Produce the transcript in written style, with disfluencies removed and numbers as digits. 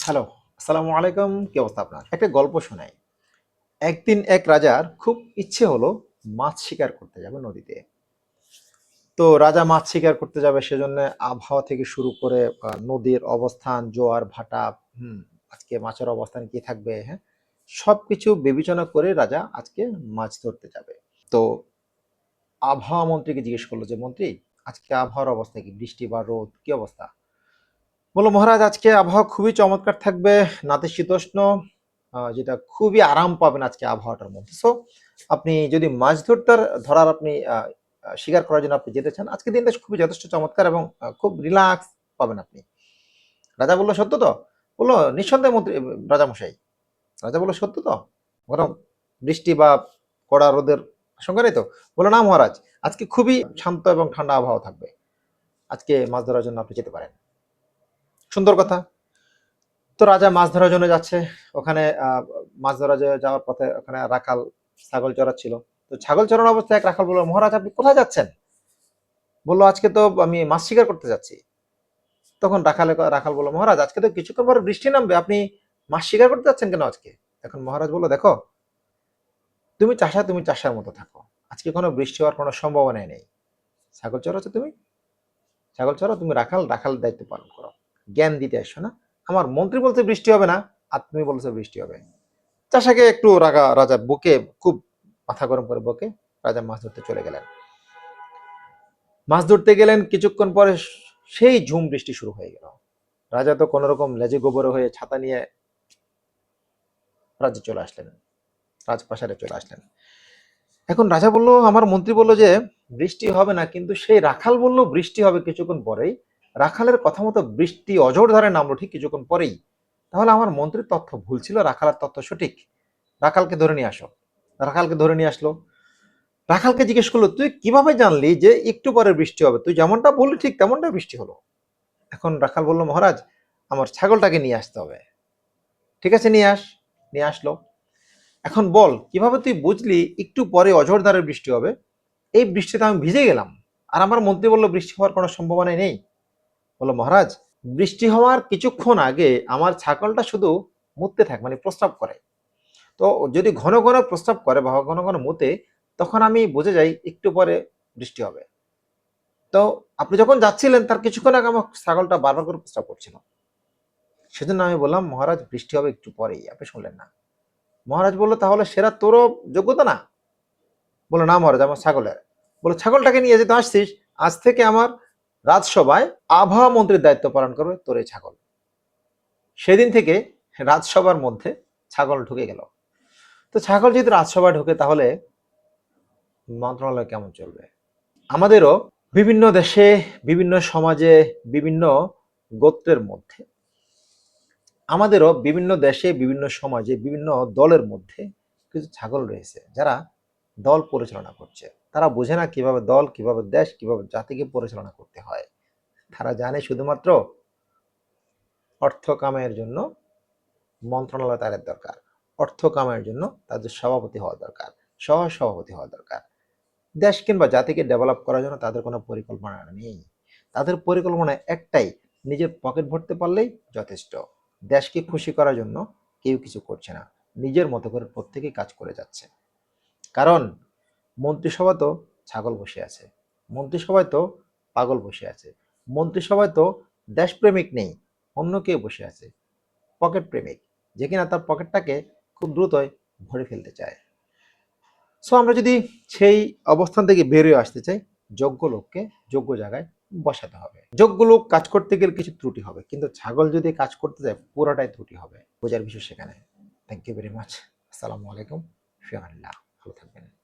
Hello, আসসালামু আলাইকুম। কি অবস্থা আপনার? একটা গল্প শোনাই। একদিন এক রাজার খুব ইচ্ছে হলো মাছ শিকার করতে যাবে নদীতে। তো রাজা মাছ শিকার করতে যাবে সেজন্য আবহাওয়া থেকে শুরু করে নদীর অবস্থান, জোয়ার ভাটা, হুম, আজকে মাছের অবস্থান কি থাকবে, হ্যাঁ? সবকিছু বিবেচনা করে রাজা আজকে মাছ ধরতে যাবে। তো আবহাওয়া মন্ত্রীকে জিজ্ঞেস করলো যে, "মন্ত্রী, আজকে আবহাওয়ার অবস্থা কি? বৃষ্টি বা রোদ, কি অবস্থা?" বলল, "মহারাজ, আজকে আবহাওয়া খুবই চমৎকার থাকবে, নাতিশীতোষ্ণ, যেটা খুবই আরাম পাবেন আজকে আবহাওয়াটার মধ্যে। সো আপনি যদি মাছ ধরার আপনি শিকার করার জন্য আপনি যেতে চান, আজকের দিনটা খুবই যথেষ্ট চমৎকার এবং খুব রিল্যাক্স পাবেন আপনি।" রাজা বলল, "সত্য তো?" বলল, "নিঃসন্দেহে মন্ত্রী রাজামশাই।" রাজা বলল, "সত্য তো? বরং বৃষ্টি বা কড়া রোদের আশঙ্কা নেই তো?" বলল, "না মহারাজ, আজকে খুবই শান্ত এবং ঠান্ডা আবহাওয়া থাকবে। আজকে মাছ ধরার জন্য আপনি যেতে পারেন।" সুন্দর কথা। তো রাজা মাছ ধরার জন্য যাচ্ছে। ওখানে মাছ ধরা যাওয়ার পথে ওখানে রাখাল ছাগল চড়াচ্ছিল। তো ছাগল চড়ানো অবস্থায় এক রাখাল বলল, "মহারাজ, আপনি কোথায় যাচ্ছেন?" বলল, "আজকে তো আমি মাছ শিকার করতে যাচ্ছি।" তখন রাখাল বলল, "মহারাজ, আজকে তো কিছুক্ষণ পরে বৃষ্টি নামবে, আপনি মাছ শিকার করতে যাচ্ছেন কেন আজকে?" এখন মহারাজ বলল, "দেখো, তুমি চাষার মতো থাকো। আজকে কোনো বৃষ্টি হওয়ার কোনো সম্ভাবনাই নেই। ছাগল চড়াচ্ছ তুমি, ছাগল চড়াও, তুমি রাখাল দায়িত্ব পালন করো। জ্ঞান দিতে আসছো না। আমার মন্ত্রী বলছে বৃষ্টি হবে না, আর তুমি বলছো বৃষ্টি হবে।" চাষাকে একটু রাজা বকে, খুব মাথা গরম করে বকে রাজা মাছ ধরতে চলে গেলেন। মাছ ধরতে গেলেন, কিছুক্ষণ পরে সেই ঝুম বৃষ্টি শুরু হয়ে গেল। রাজা তো কোন রকম লেজে গোবরে হয়ে ছাতা নিয়ে রাজ্যে চলে আসলেন, রাজপ্রাসাদে চলে আসলেন। এখন রাজা বলল, আমার মন্ত্রী বলল যে বৃষ্টি হবে না, কিন্তু সেই রাখাল বলল বৃষ্টি হবে কিছুক্ষণ পরেই। রাখালের কথা মতো বৃষ্টি অঝোর ধারে নামলো ঠিক কিছুক্ষণ পরেই। তাহলে আমার মন্ত্রীর তথ্য ভুল ছিল, রাখালের তথ্য সঠিক। রাখালকে ধরে নিয়ে আসো। রাখালকে ধরে নিয়ে আসলো। রাখালকে জিজ্ঞেস করলো, "তুই কিভাবে জানলি যে একটু পরে বৃষ্টি হবে? তুই যেমনটা বললি ঠিক তেমনটা বৃষ্টি হলো।" এখন রাখাল বলল, "মহারাজ, আমার ছাগলটাকে নিয়ে আসতে হবে।" "ঠিক আছে, নিয়ে আস।" নিয়ে আসলো। "এখন বল, কিভাবে তুই বুঝলি একটু পরে অঝোর ধারে বৃষ্টি হবে? এই বৃষ্টিতে আমি ভিজে গেলাম, আর আমার মন্ত্রী বলল বৃষ্টি হওয়ার কোনো সম্ভাবনাই নেই।" বলল, "মহারাজ, বৃষ্টি হওয়ার কিছুক্ষণ আগে আমার ছাগলটা শুধু মুততে থাকে, মানে প্রস্রাব করে। তো যদি ঘন ঘন প্রস্রাব করে বা ঘন ঘন মুতে, তখন আমি বুঝে যাই একটু পরে বৃষ্টি হবে। তো আপনি যখন যাচ্ছিলেন তার কিছুক্ষণ আগে আমার ছাগলটা বারবার করে প্রস্রাব করছিল। সেজন্য আমি বললাম, মহারাজ, বৃষ্টি হবে একটু পরেই। আপনি শুনলেন না।" মহারাজ বলল, "তাহলে সেটা তোরও যোগ্যতা না?" বলল, "না মহারাজ, আমার ছাগলের।" বলল, "ছাগলটাকে নিয়ে যেতে আসছিস, আজ থেকে আমার রাজসভায় আবহাওয়া মন্ত্রীর দায়িত্ব পালন করবে তোর এই ছাগল।" সেদিন থেকে রাজসভার মধ্যে ছাগল ঢুকে গেল। তো ছাগল যদি রাজসভায় ঢোকে, তাহলে মন্ত্রণালয় কেমন চলবে? আমাদেরও বিভিন্ন দেশে, বিভিন্ন সমাজে, বিভিন্ন গোত্রের মধ্যে, আমাদেরও বিভিন্ন দেশে, বিভিন্ন সমাজে, বিভিন্ন দলের মধ্যে কিছু ছাগল রয়েছে যারা দল পরিচালনা করছে। তারা বোঝে না কিভাবে দল, কিভাবে দেশ, কিভাবে জাতিকে পরিচালনা করতে হয়। তারা জানে শুধুমাত্র অর্থ কামাইয়ের জন্য মন্ত্রণালয় তাদের দরকার। অর্থ কামাইয়ের জন্য তাদের সভাপতি হওয়া দরকার, সহ সভাপতি হওয়া দরকার। দেশ কিংবা জাতিকে ডেভেলপ করার জন্য তাদের কোনো পরিকল্পনা নেই। তাদের পরিকল্পনা একটাই, নিজের পকেট ভরতে পারলেই যথেষ্ট। দেশকে খুশি করার জন্য কেউ কিছু করছে না, নিজের মতো করে প্রত্যেকেই কাজ করে যাচ্ছে। কারণ মন্ত্রিসভা তো ছাগল বসে আছে, মন্ত্রিসভায় তো পাগল বসে আছে, মন্ত্রিসভায় তো দেশপ্রেমিক নেই, অন্য কেউ বসে আছে, পকেট প্রেমিক, যে কিনা তার পকেটটাকে খুব দ্রুতই ভরে ফেলতে চায়। সো আমরা যদি সেই অবস্থান থেকে বেরিয়ে আসতে চাই, যোগ্য লোককে যোগ্য জায়গায় বসাতে হবে। যোগ্য লোক কাজ করতে গেলে কিছু ত্রুটি হবে, কিন্তু ছাগল যদি কাজ করতে যায় পুরোটাই ত্রুটি হবে। বোঝার বিষয় সেখানে। Thank you very much. আসসালামু আলাইকুম। ফিয়ামানিল্লাহ। ভালো থাকবেন।